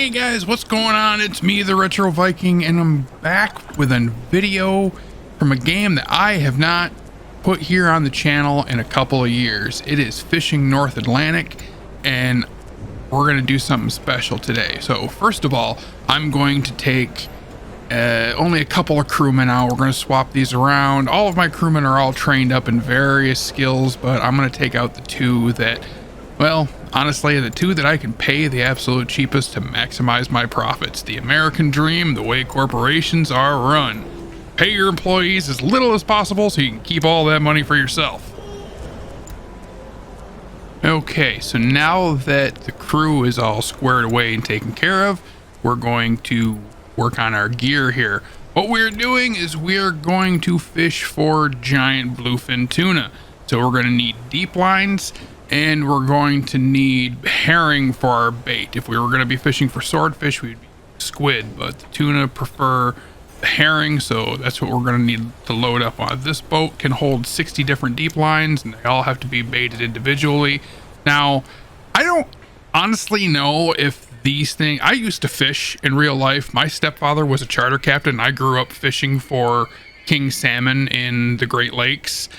Hey guys, what's going on? It's me, the Retro Viking, and I'm back with a video from a game that I have not put here on the channel in a couple of years. It is Fishing North Atlantic, and we're going to do something special today. So first of all, I'm going to take only a couple of crewmen out. We're going to swap these around. All of my crewmen are all trained up in various skills, but I'm going to take out the two that, well, honestly, the two that I can pay the absolute cheapest to maximize my profits. The American dream, the way corporations are run. Pay your employees as little as possible so you can keep all that money for yourself. Okay, so now that the crew is all squared away and taken care of, we're going to work on our gear here. What we're doing is we're going to fish for giant bluefin tuna. So we're going to need deep lines, and we're going to need herring for our bait. If we were going to be fishing for swordfish, we'd be squid, but the tuna prefer the herring, so that's what we're going to need to load up on. This boat can hold 60 different deep lines, and they all have to be baited individually. Now, I don't honestly know if these things... I used to fish in real life. My stepfather was a charter captain. I grew up fishing for king salmon in the Great Lakes,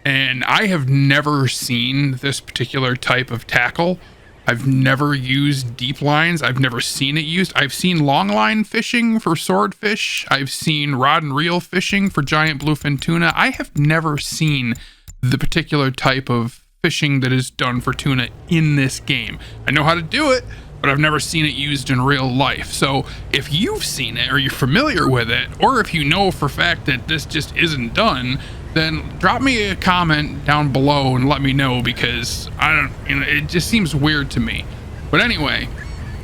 and I have never seen this particular type of tackle. I've never used deep lines. I've never seen it used. I've seen long line fishing for swordfish. I've seen rod and reel fishing for giant bluefin tuna. I have never seen the particular type of fishing that is done for tuna in this game. I know how to do it, but I've never seen it used in real life. So if you've seen it, or you're familiar with it, or if you know for a fact that this just isn't done, then drop me a comment down below and let me know, because it just seems weird to me. But anyway,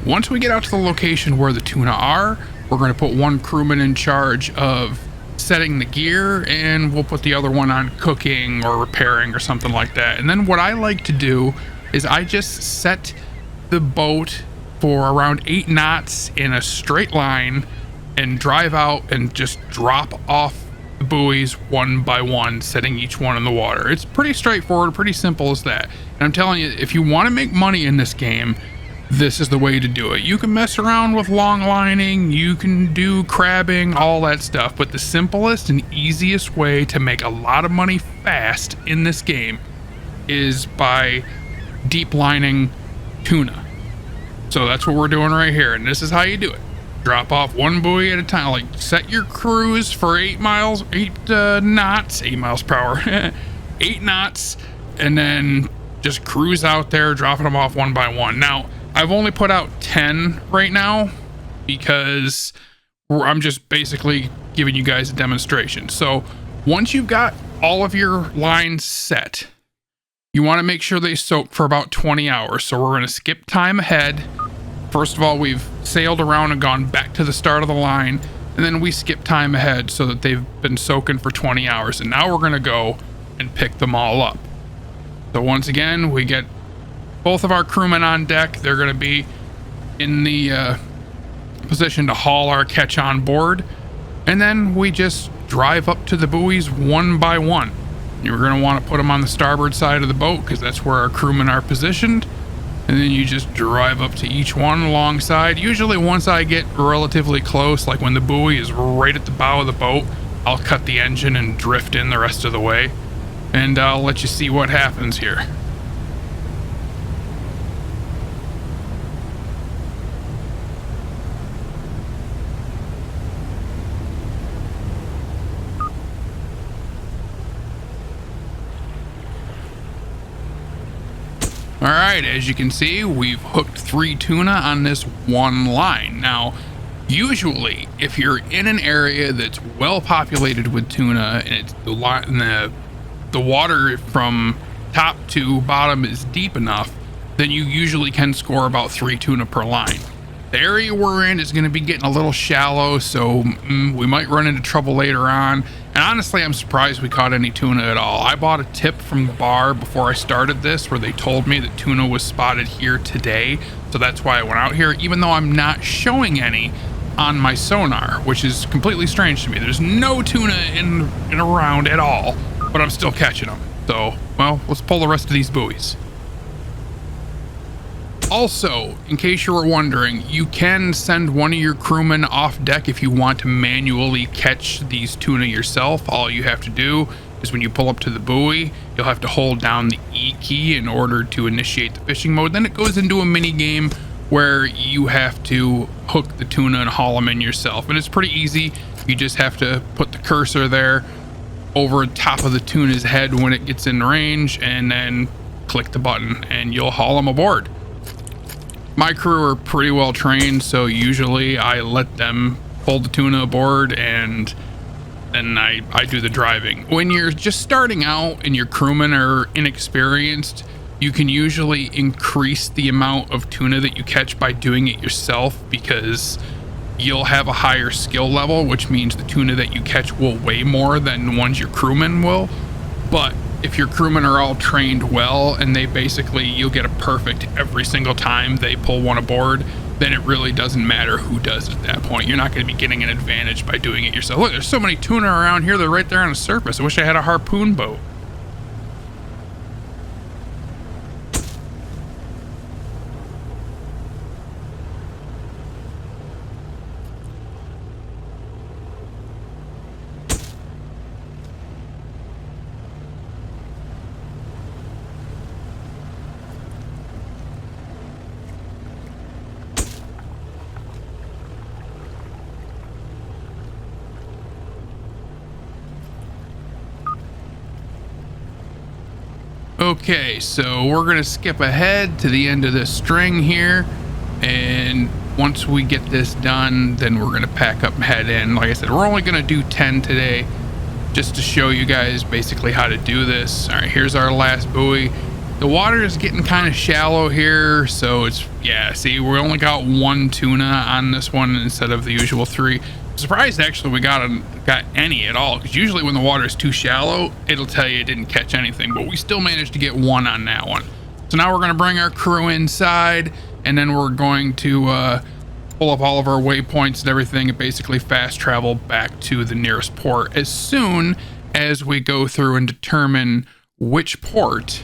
once we get out to the location where the tuna are, we're going to put one crewman in charge of setting the gear, and we'll put the other one on cooking or repairing or something like that. And then what I like to do is I just set the boat for around 8 knots in a straight line and drive out and just drop off the buoys one by one, setting each one in the water. It's pretty straightforward, pretty simple as that. And I'm telling you, if you want to make money in this game, this is the way to do it. You can mess around with long lining, you can do crabbing, all that stuff, but the simplest and easiest way to make a lot of money fast in this game is by deep lining tuna. So that's what we're doing right here, and this is how you do it. Drop off one buoy at a time. Like, set your cruise for 8 miles per hour 8 knots, and then just cruise out there, dropping them off one by one. Now, I've only put out 10 right now because I'm just basically giving you guys a demonstration. So once you've got all of your lines set, you want to make sure they soak for about 20 hours. So we're going to skip time ahead. First of all, we've sailed around and gone back to the start of the line, and then we skip time ahead so that they've been soaking for 20 hours. And now we're going to go and pick them all up. So once again, we get both of our crewmen on deck. They're going to be in the position to haul our catch on board. And then we just drive up to the buoys one by one. You're going to want to put them on the starboard side of the boat because that's where our crewmen are positioned. And then you just drive up to each one alongside. Usually once I get relatively close, like when the buoy is right at the bow of the boat, I'll cut the engine and drift in the rest of the way. And I'll let you see what happens here. Alright, as you can see, we've hooked 3 tuna on this one line. Now, usually, if you're in an area that's well populated with tuna, and it's the water from top to bottom is deep enough, then you usually can score about 3 tuna per line. The area we're in is going to be getting a little shallow, so we might run into trouble later on. And honestly, I'm surprised we caught any tuna at all. I bought a tip from the bar before I started this where they told me that tuna was spotted here today. So that's why I went out here, even though I'm not showing any on my sonar, which is completely strange to me. There's no tuna in around at all, but I'm still catching them. So, well, let's pull the rest of these buoys. Also, in case you were wondering, you can send one of your crewmen off deck if you want to manually catch these tuna yourself. All you have to do is when you pull up to the buoy, you'll have to hold down the E key in order to initiate the fishing mode. Then it goes into a mini game where you have to hook the tuna and haul them in yourself. And it's pretty easy. You just have to put the cursor there over top of the tuna's head when it gets in range, and then click the button and you'll haul them aboard. My crew are pretty well trained, so usually I let them pull the tuna aboard and then I do the driving. When you're just starting out and your crewmen are inexperienced, you can usually increase the amount of tuna that you catch by doing it yourself, because you'll have a higher skill level, which means the tuna that you catch will weigh more than the ones your crewmen will. But if your crewmen are all trained well and you'll get a perfect every single time they pull one aboard, then it really doesn't matter who does it at that point. You're not going to be getting an advantage by doing it yourself. Look, there's so many tuna around here. They're right there on the surface. I wish I had a harpoon boat. Okay, so we're gonna skip ahead to the end of this string here, and once we get this done, then we're gonna pack up and head in. Like I said, we're only gonna do 10 today, just to show you guys basically how to do this. All right, here's our last buoy. The water is getting kind of shallow here, so see, we only got one tuna on this one instead of the usual 3. I'm surprised actually we got any at all, because usually when the water is too shallow, it'll tell you it didn't catch anything, but we still managed to get one on that one. So now we're going to bring our crew inside, and then we're going to pull up all of our waypoints and everything, and basically fast travel back to the nearest port as soon as we go through and determine which port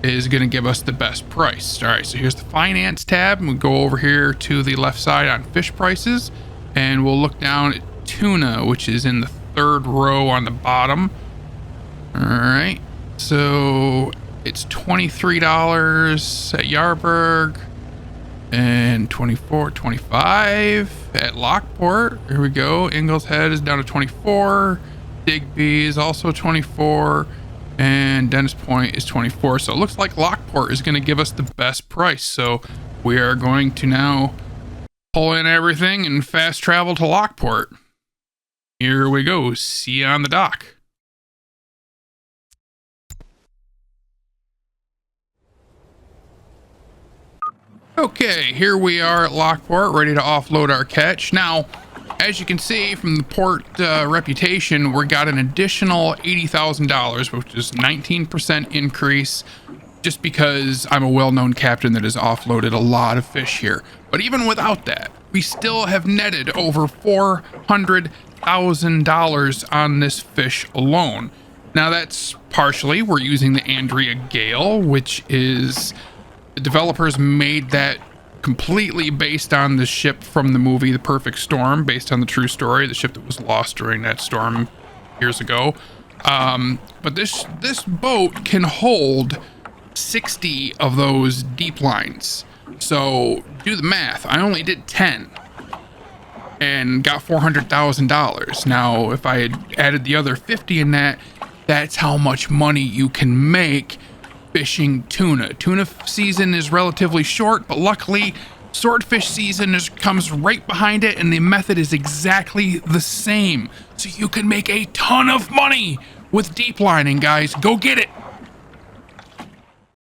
is going to give us the best price. All right, so here's the finance tab, and we go over here to the left side on fish prices, and we'll look down at tuna, which is in the 3rd row on the bottom. All right, so it's $23 at Yarburg and $24.25 at Lockport. Here we go. Ingalls Head is down to 24. Digby is also 24, and Dennis Point is 24. So it looks like Lockport is going to give us the best price. So we are going to now pull in everything and fast travel to Lockport. Here we go. See you on the dock. Okay, here we are at Lockport, ready to offload our catch. Now, as you can see from the port reputation, we got an additional $80,000, which is 19% increase, just because I'm a well-known captain that has offloaded a lot of fish here. But even without that, we still have netted over $400,000 on this fish alone. Now that's partially, we're using the Andrea Gale, which is, the developers made that completely based on the ship from the movie The Perfect Storm, based on the true story, the ship that was lost during that storm years ago. But this boat can hold 60 of those deep lines. So do the math. I only did 10 and got $400,000. Now, if I had added the other 50 in that, that's how much money you can make fishing tuna. Tuna season is relatively short, but luckily swordfish season comes right behind it, and the method is exactly the same. So you can make a ton of money with deep lining, guys. Go get it.